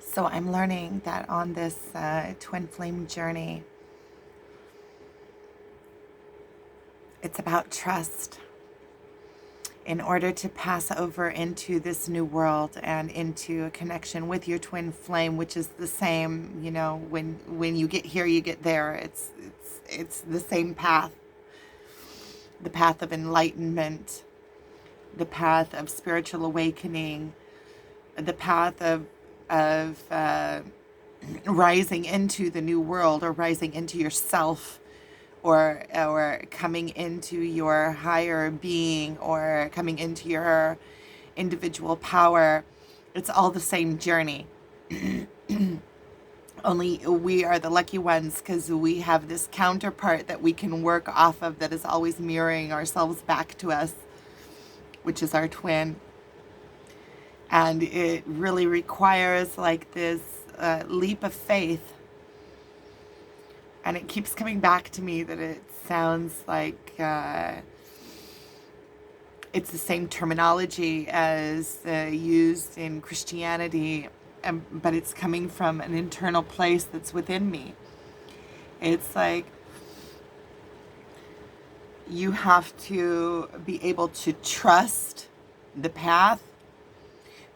So I'm learning that on this twin flame journey, it's about trust. In order to pass over into this new world and into a connection with your twin flame, which is the same, when you get here, you get there. It's the same path, the path of enlightenment, the path of spiritual awakening, the path of rising into the new world, or rising into yourself, or coming into your higher being, or coming into your individual power. It's all the same journey. Only we are the lucky ones because we have this counterpart that we can work off of, that is always mirroring ourselves back to us, which is our twin. And it really requires like this leap of faith. And it keeps coming back to me that it sounds like it's the same terminology as used in Christianity, but it's coming from an internal place that's within me. It's like you have to be able to trust the path,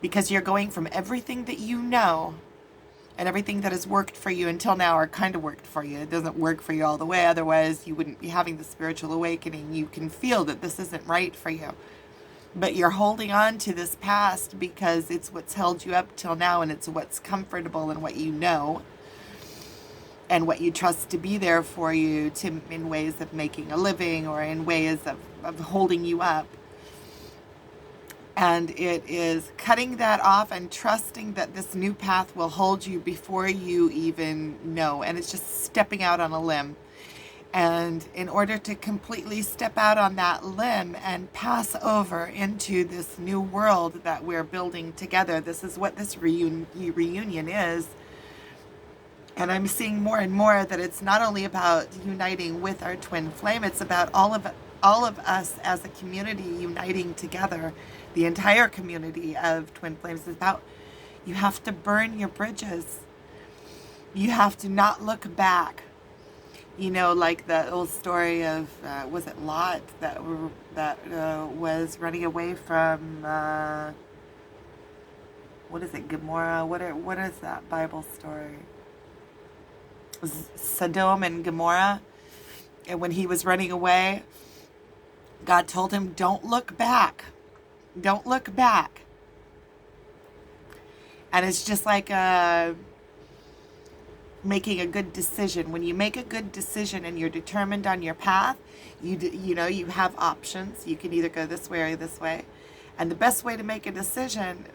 because you're going from everything that you know and everything that has worked for you until now, or kind of worked for you. It doesn't work for you all the way, otherwise you wouldn't be having the spiritual awakening. You can feel that this isn't right for you, but you're holding on to this past because it's what's held you up till now, and it's what's comfortable and what you know and what you trust to be there for you, in ways of making a living, or in ways of holding you up. And it is cutting that off and trusting that this new path will hold you before you even know. And it's just stepping out on a limb. And in order to completely step out on that limb and pass over into this new world that we're building together, this is what this reunion is. And I'm seeing more and more that it's not only about uniting with our twin flame, it's about all of us as a community uniting together. The entire community of twin flames is about, you have to burn your bridges. You have to not look back. Like the old story of, was it Lot that was running away from, what is it, Gomorrah? What is that Bible story? Sodom and Gomorrah. And when he was running away, God told him, don't look back. Don't look back. And it's just like making a good decision. When you make a good decision and you're determined on your path, you have options. You can either go this way or this way. And the best way to make a decision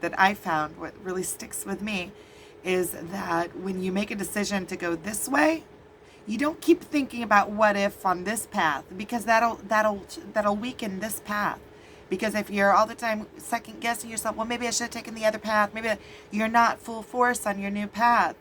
that I found, what really sticks with me, is that when you make a decision to go this way, you don't keep thinking about what if on this path, because that'll weaken this path. Because if you're all the time second guessing yourself, well, maybe I should have taken the other path, maybe you're not full force on your new path.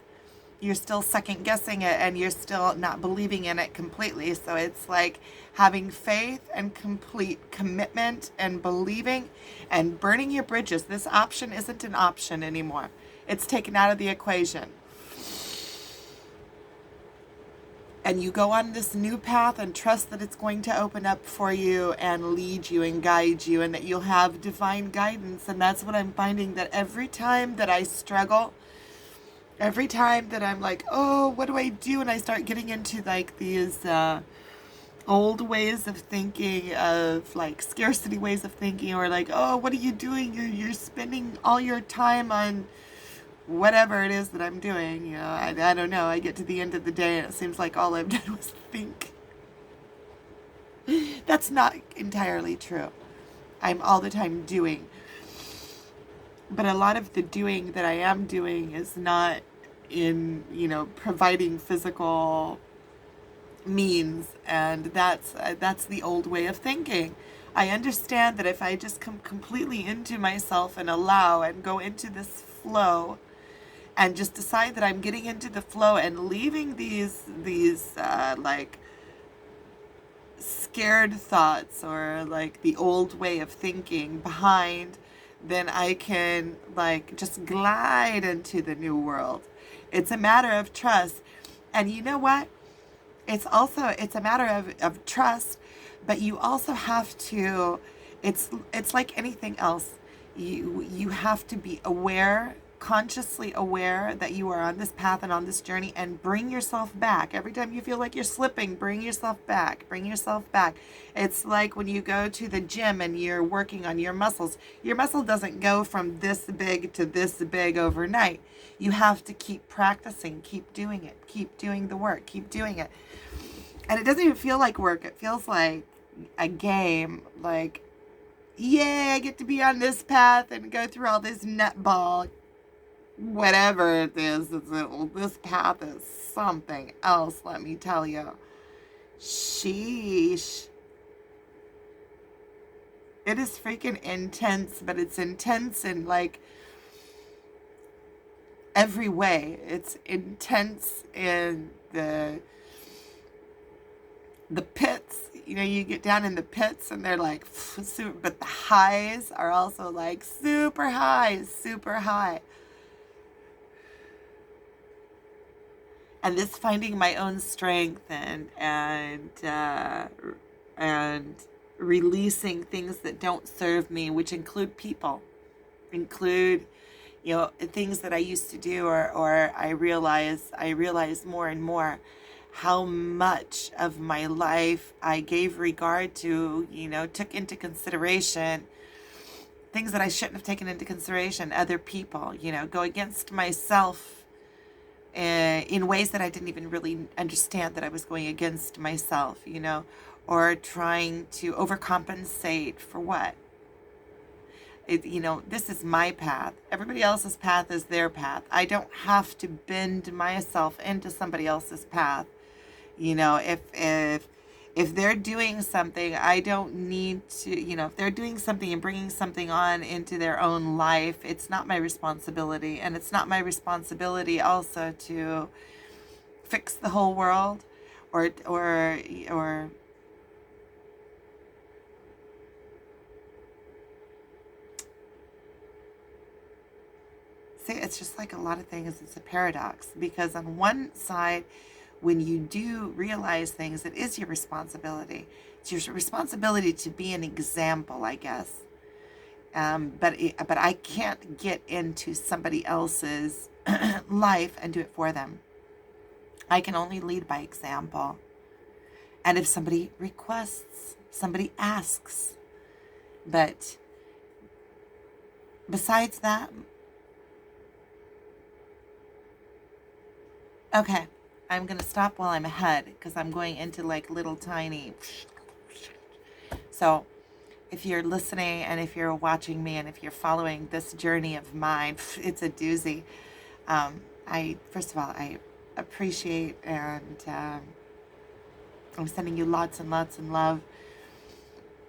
You're still second guessing it, and you're still not believing in it completely. So it's like having faith and complete commitment and believing and burning your bridges. This option isn't an option anymore. It's taken out of the equation. And you go on this new path and trust that it's going to open up for you and lead you and guide you, and that you'll have divine guidance. And that's what I'm finding, that every time that I struggle, every time that I'm like, oh, what do I do? And I start getting into like these old ways of thinking, of like scarcity ways of thinking, or like, oh, what are you doing? You're spending all your time on whatever it is that I'm doing. I don't know. I get to the end of the day and it seems like all I've done was think. That's not entirely true. I'm all the time doing. But a lot of the doing that I am doing is not in, providing physical means. And that's the old way of thinking. I understand that if I just come completely into myself and allow and go into this flow, and just decide that I'm getting into the flow and leaving these like scared thoughts, or like the old way of thinking behind, then I can like just glide into the new world. It's a matter of trust. And you know what? It's a matter of trust, but you also have to, it's like anything else. You have to be aware, consciously aware that you are on this path and on this journey, and bring yourself back. Every time you feel like you're slipping, bring yourself back. Bring yourself back. It's like when you go to the gym and you're working on your muscles. Your muscle doesn't go from this big to this big overnight. You have to keep practicing, keep doing it, keep doing the work, keep doing it. And it doesn't even feel like work. It feels like a game. Like, yay, I get to be on this path and go through all this nutball. Whatever it is, this path is something else, let me tell you. Sheesh. It is freaking intense, but it's intense in like every way. It's intense in the pits. You know, you get down in the pits and they're like super, but the highs are also like super high, super high. And this finding my own strength and releasing things that don't serve me, which include people, include, you know, things that I used to do, or I realize more and more how much of my life I gave regard to, you know, took into consideration things that I shouldn't have taken into consideration, other people, you know, go against myself in ways that I didn't even really understand that I was going against myself, you know, or trying to overcompensate for what? You know, this is my path. Everybody else's path is their path. I don't have to bend myself into somebody else's path. You know, if they're doing something, I don't need to, you know, if they're doing something and bringing something on into their own life, it's not my responsibility. And it's not my responsibility also to fix the whole world or see, it's just like a lot of things. It's a paradox because on one side, when you do realize things, it is your responsibility. It's your responsibility to be an example, I guess. But I can't get into somebody else's life and do it for them. I can only lead by example. And if somebody requests, somebody asks. But besides that, okay, I'm going to stop while I'm ahead because I'm going into like little tiny. So if you're listening and if you're watching me and if you're following this journey of mine, it's a doozy. First of all, I appreciate and I'm sending you lots and lots and love,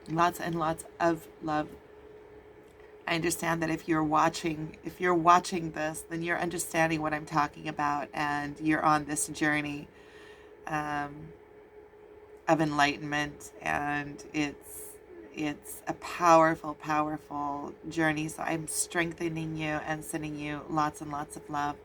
lots and lots of love. I understand that if you're watching this, then you're understanding what I'm talking about, and you're on this journey of enlightenment, and it's a powerful, powerful journey. So I'm strengthening you and sending you lots and lots of love.